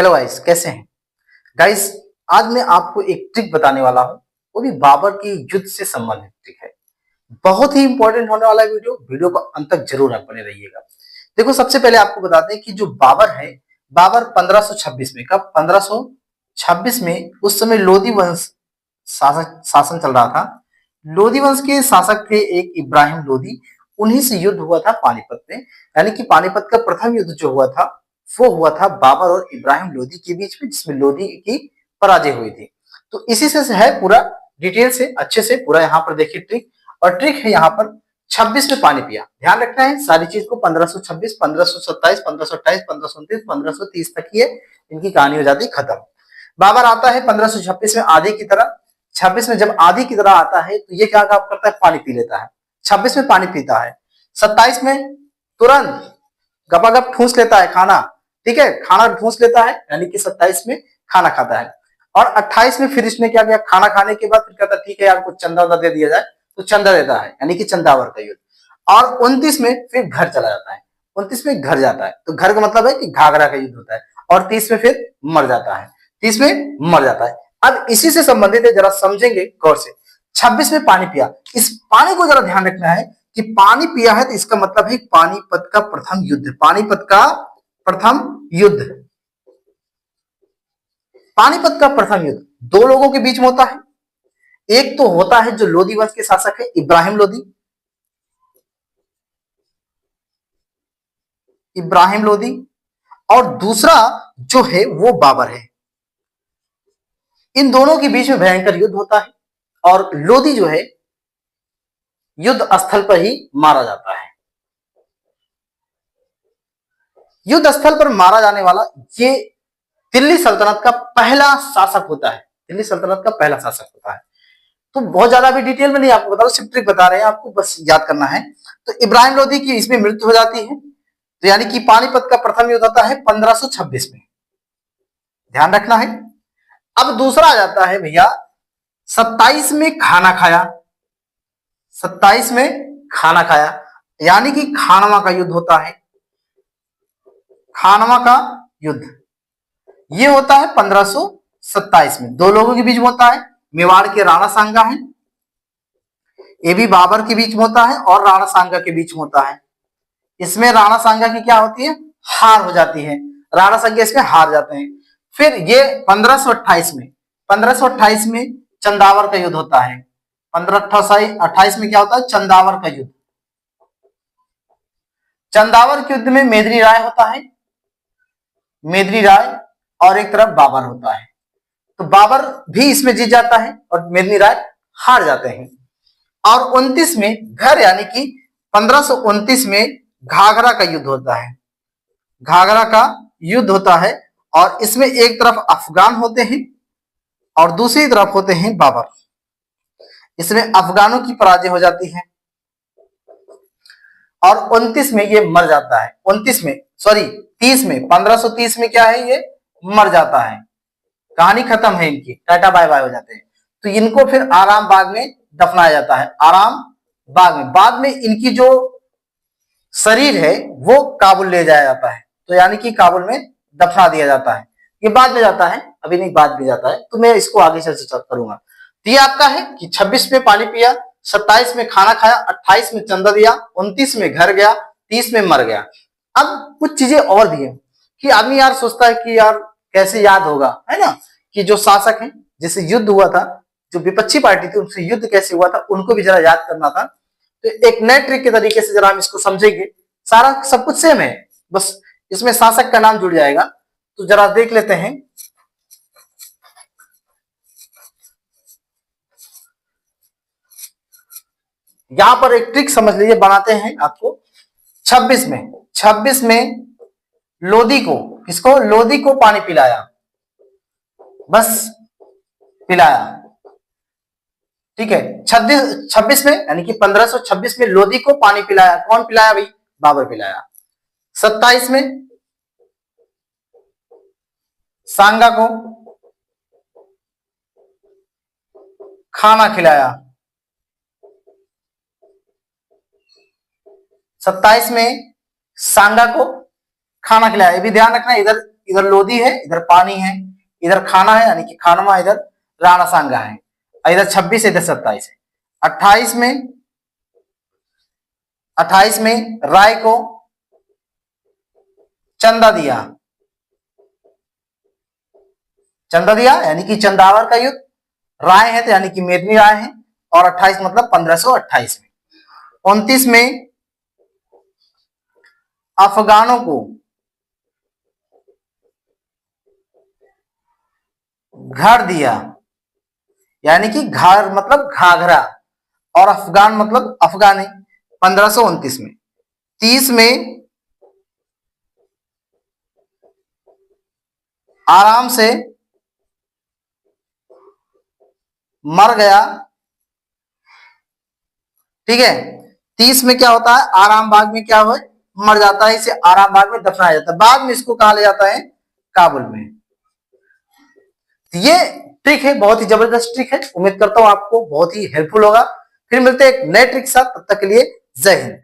Hello guys, कैसे हैं guys. आज मैं आपको एक ट्रिक बताने वाला हूं, वो भी बाबर की युद्ध से संबंधित ट्रिक है। बहुत ही इंपॉर्टेंट होने वाला है वीडियो को अंत तक जरूर आप बने रहिएगा। देखो, सबसे पहले आपको बता दें कि जो बाबर है, बाबर 1526 में, कब 1526 में, उस समय लोधी वंश शासन चल रहा था। लोधी वंश के शासक थे एक इब्राहिम लोधी। उन्हीं से युद्ध हुआ था पानीपत में। यानी कि पानीपत का प्रथम युद्ध जो हुआ था वो हुआ था बाबर और इब्राहिम लोधी के बीच में, जिसमें लोधी की पराजय हुई थी। तो इसी से है पूरा डिटेल से अच्छे से पूरा यहाँ पर देखिए ट्रिक। और ट्रिक है यहाँ पर 26 में पानी पिया। ध्यान रखना है सारी चीज को। 1526, 1527, 1528, 1529, 1530 तक ही है, इनकी कहानी हो जाती है खत्म। बाबर आता है 1526 में आधी की तरह। 26 में जब आधी की तरह आता है तो ये क्या काम करता है, पानी पी लेता है। 26 में पानी पीता है। 27 में तुरंत गपागप ठूस लेता है खाना। ठीक है, खाना ठूस लेता है, यानी कि 27 में खाना खाता है। और 28 में फिर इसने क्या किया, खाना खाने के बाद फिर कहता है ठीक है यार, कुछ चंदा दे दिया जाए, तो चंदा देता है, यानी कि चंदावर का युद्ध। और 29 में फिर घर चला जाता है। 29 में घर जाता है, तो घर का मतलब है कि घाघरा का युद्ध होता है। और 30 में फिर मर जाता है। 30 में मर जाता है। अब इसी से संबंधित है, जरा समझेंगे गौर से। 26 में पानी पिया, इस पानी को जरा ध्यान रखना है कि पानी पिया है तो इसका मतलब है पानीपत का प्रथम युद्ध। पानीपत का प्रथम युद्ध, पानीपत का प्रथम युद्ध दो लोगों के बीच में होता है। एक तो होता है जो लोधी वंश के शासक है इब्राहिम लोधी, इब्राहिम लोधी, और दूसरा जो है वो बाबर है। इन दोनों के बीच में भयंकर युद्ध होता है और लोधी जो है युद्ध स्थल पर ही मारा जाता है। युद्ध स्थल पर मारा जाने वाला ये दिल्ली सल्तनत का पहला शासक होता है। दिल्ली सल्तनत का पहला शासक होता है। तो बहुत ज्यादा भी डिटेल में नहीं आपको बता रहा, सिर्फ ट्रिक बता रहे हैं, आपको बस याद करना है। तो इब्राहिम लोधी की इसमें मृत्यु हो जाती है। तो यानी कि पानीपत का प्रथम युद्ध होता है 1526 में। ध्यान रखना है। अब दूसरा आ जाता है भैया 27 में खाना खाया। 27 में खाना खाया, यानी कि खानवा का युद्ध होता है। खानवा का युद्ध ये होता है 1527 में, दो लोगों के बीच में होता है। मेवाड़ के राणा सांगा है, ये भी बाबर के बीच में होता है, और राणा सांगा के बीच में होता है। इसमें राणा सांगा की क्या होती है, हार हो जाती है। राणा सांगा इसमें हार जाते हैं। फिर ये 1528 में, 1528 में चंदावर का युद्ध होता है। 1528 में क्या होता है, चंदावर का युद्ध। चंदावर के युद्ध में मेदिनी राय होता है, मेदिनी राय, और एक तरफ बाबर होता है। तो बाबर भी इसमें जीत जाता है और मेदिनी राय हार जाते हैं। और 29 में घर, यानी कि 1529 में घाघरा का युद्ध होता है। घाघरा का युद्ध होता है और इसमें एक तरफ अफगान होते हैं और दूसरी तरफ होते हैं बाबर। इसमें अफगानों की पराजय हो जाती है और 29 में ये मर जाता है। 29 में, सॉरी 30 में, 1530 में क्या है, ये मर जाता है। कहानी खत्म है इनकी, टाटा बाय बाय हो जाते हैं। तो इनको फिर आराम बाग में दफनाया जाता है। आराम बाग में बाद में इनकी जो शरीर है वो काबुल ले जाया जाता है। तो यानी कि काबुल में दफना दिया जाता है। ये बाद में जाता है, अभी नहीं, बाद में जाता है, तो मैं इसको आगे से करूंगा। तो ये आपका है कि 26 में पानी पिया, 27 में खाना खाया, 28 में चंदा दिया, 29 में घर गया, 30 में मर गया। अब कुछ चीजें और भी है कि आदमी यार सोचता है कि यार कैसे याद होगा, है ना, कि जो शासक है जिससे युद्ध हुआ था, जो विपक्षी पार्टी थी उनसे युद्ध कैसे हुआ था, उनको भी जरा याद करना था। तो एक नए ट्रिक के तरीके से जरा हम इसको समझेंगे। सारा सब कुछ सेम है, बस इसमें शासक का नाम जुड़ जाएगा। तो जरा देख लेते हैं। यहां पर एक ट्रिक समझ लीजिए, बनाते हैं आपको। 26 में लोधी को, किसको, लोधी को पानी पिलाया, बस पिलाया। ठीक है, 26 में, यानी कि 1526 में लोधी को पानी पिलाया। कौन पिलाया भाई, बाबर पिलाया। 27 में सांगा को खाना खिलाया। 27 में सांगा को खाना खिलाया। ये भी ध्यान रखना, इधर इधर लोधी है, इधर पानी है, इधर खाना है यानी कि खानमा, इधर राणा सांगा है, इधर 26 इधर 27 है। 28 में राय को चंदा दिया, चंदा दिया यानी कि चंदावर का युद्ध। राय है तो यानी कि मेदिनी राय है, और 28 मतलब 1528 में। 29 में अफगानों को घर दिया, यानी कि घर मतलब घाघरा, और अफगान मतलब अफगानी, 1529 में। 30 में आराम से मर गया, ठीक है। 30 में क्या होता है, आराम बाग में क्या हो, मर जाता है, इसे आराम बाग में दफनाया जाता है। बाद में इसको कहा ले जाता है काबुल में। ये ट्रिक है, बहुत ही जबरदस्त ट्रिक है। उम्मीद करता हूं आपको बहुत ही हेल्पफुल होगा। फिर मिलते हैं एक नए ट्रिक के साथ, तब तक के लिए जय हिंद।